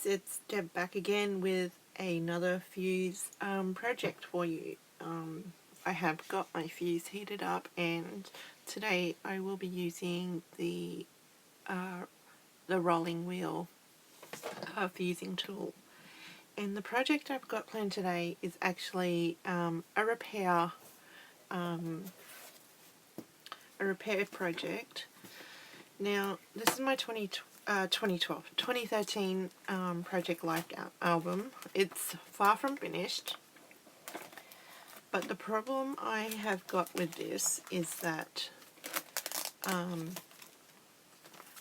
guys, it's Deb back again with another fuse project for you. I have got my fuse heated up, and today I will be using the rolling wheel fusing tool. And the project I've got planned today is actually a repair project. Now, this is my 2013 Project Life album. It's far from finished, but the problem I have got with this is that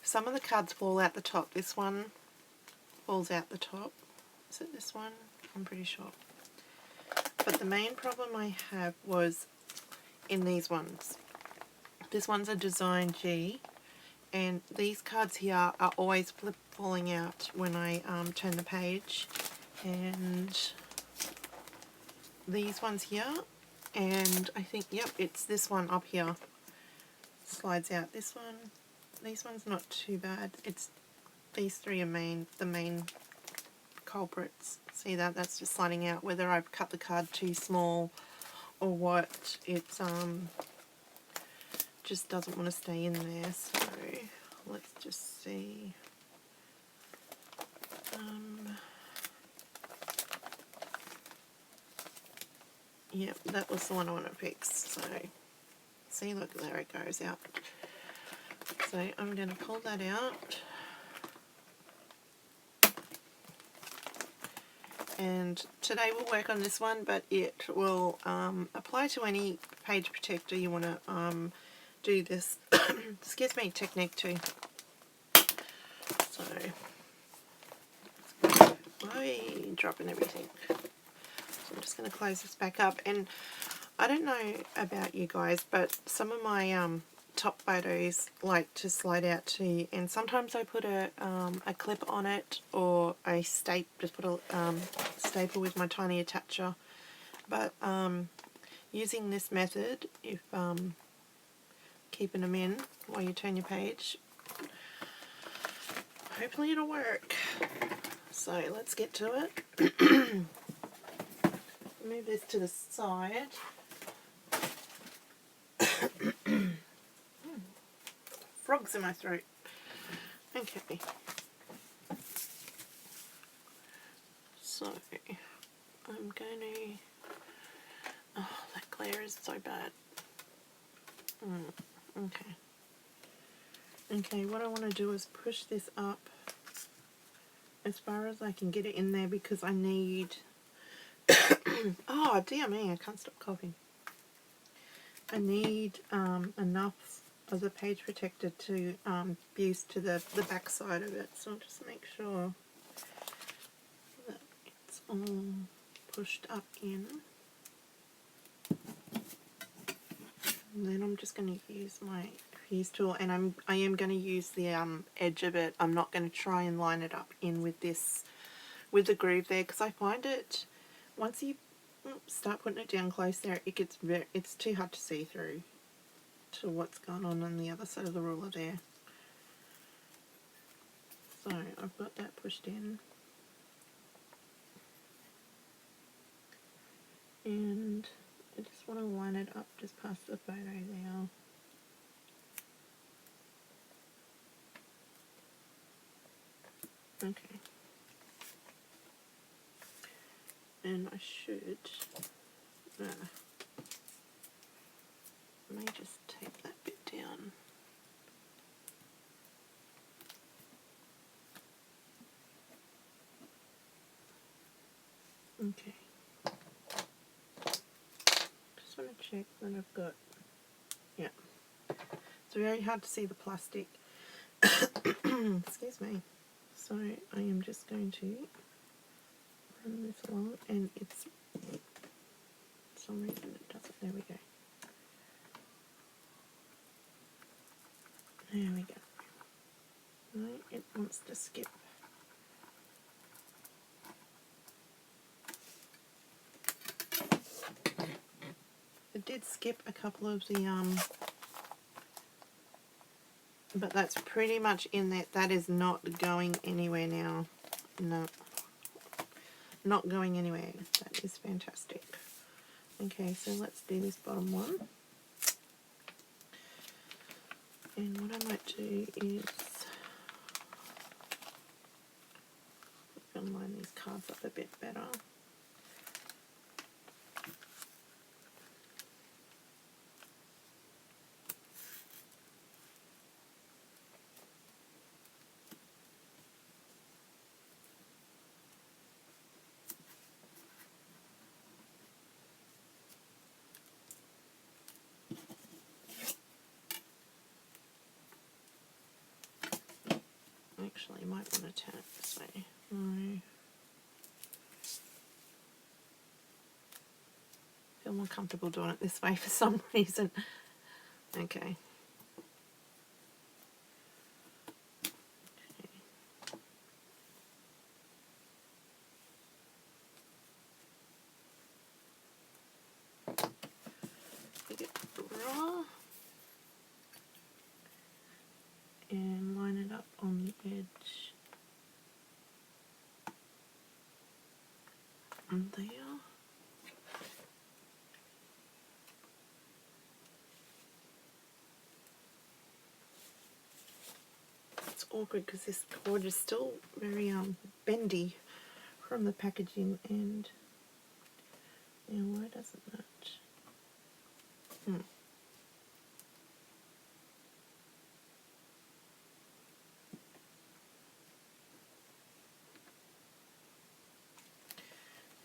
some of the cards fall out the top. This one falls out the top. Is it this one? I'm pretty sure. But the main problem I have was in these ones. This one's a Design G. And these cards here are always falling out when I turn the page. And these ones here, and I think, yep, it's this one up here. Slides out. This one, these ones not too bad. It's these three are the main culprits. See that? That's just sliding out. Whether I've cut the card too small or what, it's just doesn't want to stay in there. So let's just see. Yep, that was the one I want to fix. So see, look, there it goes out. So I'm going to pull that out. And today we'll work on this one, but it will apply to any page protector you want to do this excuse me, technique to. So I'm dropping everything. So I'm just going to close this back up. And I don't know about you guys, but some of my top photos like to slide out too, and sometimes I put a clip on it, or I just put a staple with my tiny attacher. But using this method, if keeping them in while you turn your page, hopefully it'll work. So let's get to it. Move this to the side. Frogs in my throat. Okay. So I'm going to... Oh, that glare is so bad. Okay. Okay, what I want to do is push this up as far as I can get it in there, because I need... oh, dear me, I can't stop coughing. I need enough of the page protector to fuse to the back side of it. So I'll just make sure that it's all pushed up in. And then I'm just going to use my fuse tool, and I am going to use the edge of it. I'm not going to try and line it up in with this, with the groove there, because I find it, once you start putting it down close there, it gets it's too hard to see through to what's going on the other side of the ruler there. So I've got that pushed in, and I just want to line it up just past the photo there. Okay. And I should, let me just take that bit down. Okay. Just want to check that I've got, yeah. It's very hard to see the plastic. Excuse me. So I am just going to run this along, and it's, for some reason it doesn't, there we go. There we go. Right, it wants to skip. It did skip a couple of the but that's pretty much in there. That is not going anywhere now. no, not going anywhere. That is fantastic. Okay, so let's do this bottom one. And what I might do is line these cards up a bit better. Actually, I might want to turn it this way. No. Feel more comfortable doing it this way for some reason. Okay. Get the ruler and line it up on the edge. And there. It's awkward because this cord is still very bendy from the packaging, and why doesn't that?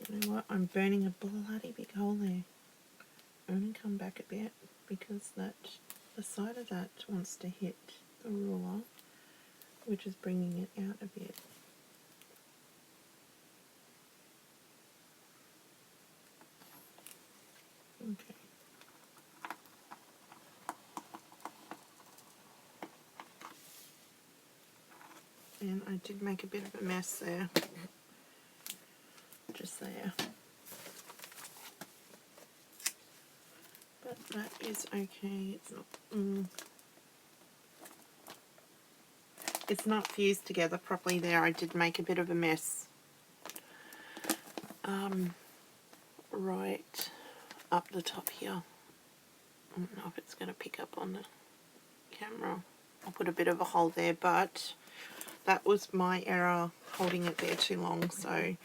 You know what? I'm burning a bloody big hole there. I'm going to come back a bit because the side of that wants to hit the ruler, which is bringing it out a bit. Okay. And I did make a bit of a mess there. Just there. But that is okay. It's not fused together properly there. I did make a bit of a mess. Right up the top here. I don't know if it's going to pick up on the camera. I'll put a bit of a hole there, but that was my error holding it there too long, so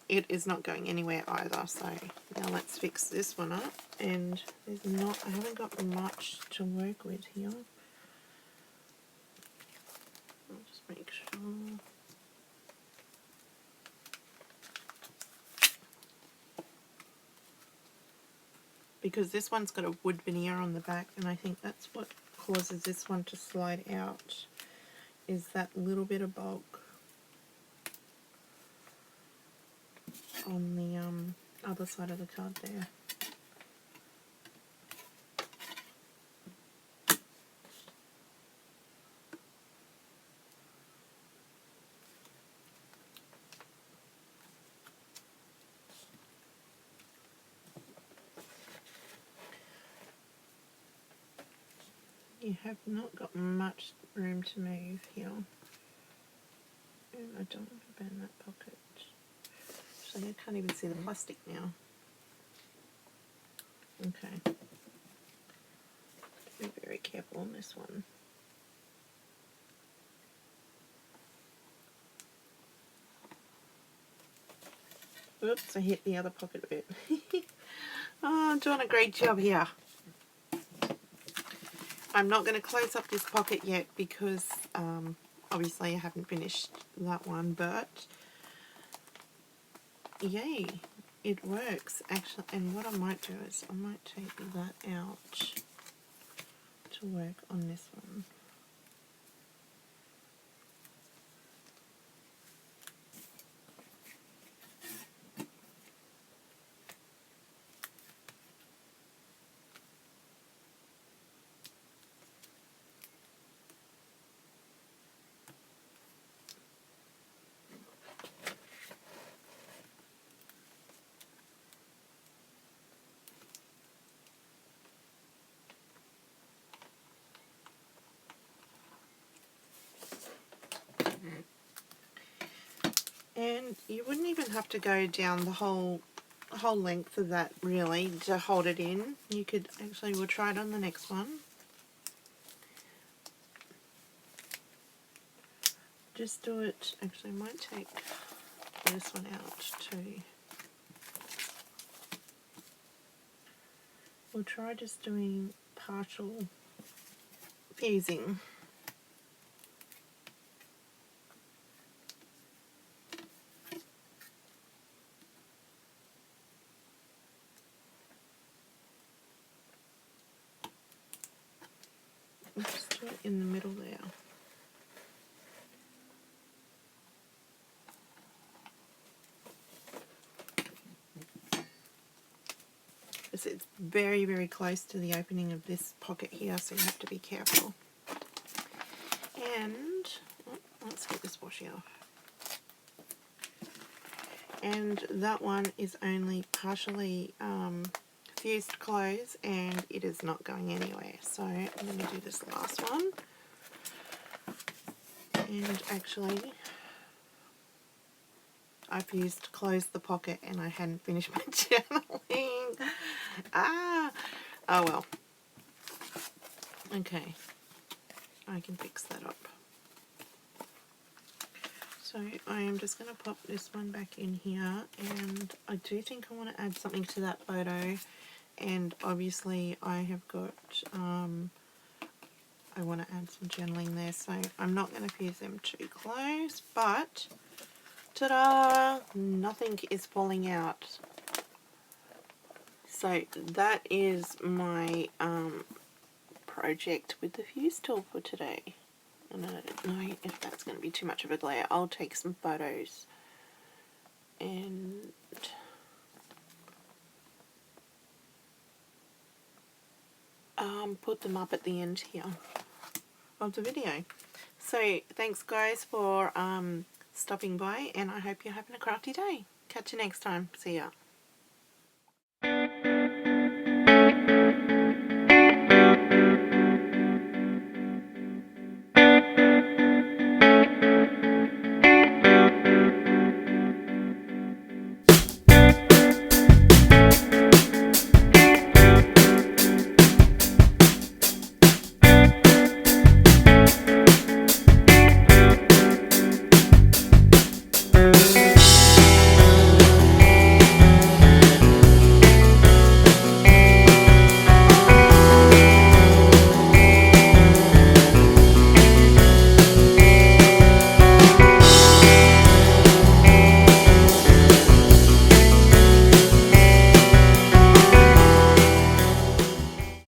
it is not going anywhere either. So now let's fix this one up, and I haven't got much to work with here. I'll just make sure. Because this one's got a wood veneer on the back, and I think that's what causes this one to slide out, is that little bit of bulk on the other side of the card there. You have not got much room to move here. And I don't want to burn that pocket. So I can't even see the plastic now. Okay. Be very careful on this one. Oops, I hit the other pocket a bit. Oh, I'm doing a great job here. I'm not going to close up this pocket yet because obviously I haven't finished that one, but yay, it works actually. And what I might do is I might take that out to work on this one. And you wouldn't even have to go down the whole length of that really to hold it in. You could actually, we'll try it on the next one. Just do it, actually I might take this one out too. We'll try just doing partial fusing. Just do it in the middle there. It's very, very close to the opening of this pocket here, so you have to be careful. And let's get this washi off. And that one is only partially fused close, and it is not going anywhere. So I'm going to do this last one. And actually, I fused closed the pocket and I hadn't finished my channeling. Oh well. Okay, I can fix that up. So I am just going to pop this one back in here, and I do think I want to add something to that photo, and obviously I have got, I want to add some journaling there, so I'm not going to fuse them too close, but ta-da! Nothing is falling out. So that is my project with the fuse tool for today. And I don't know if that's going to be too much of a glare. I'll take some photos and put them up at the end here of the video. So thanks guys for stopping by, and I hope you're having a crafty day. Catch you next time. See ya.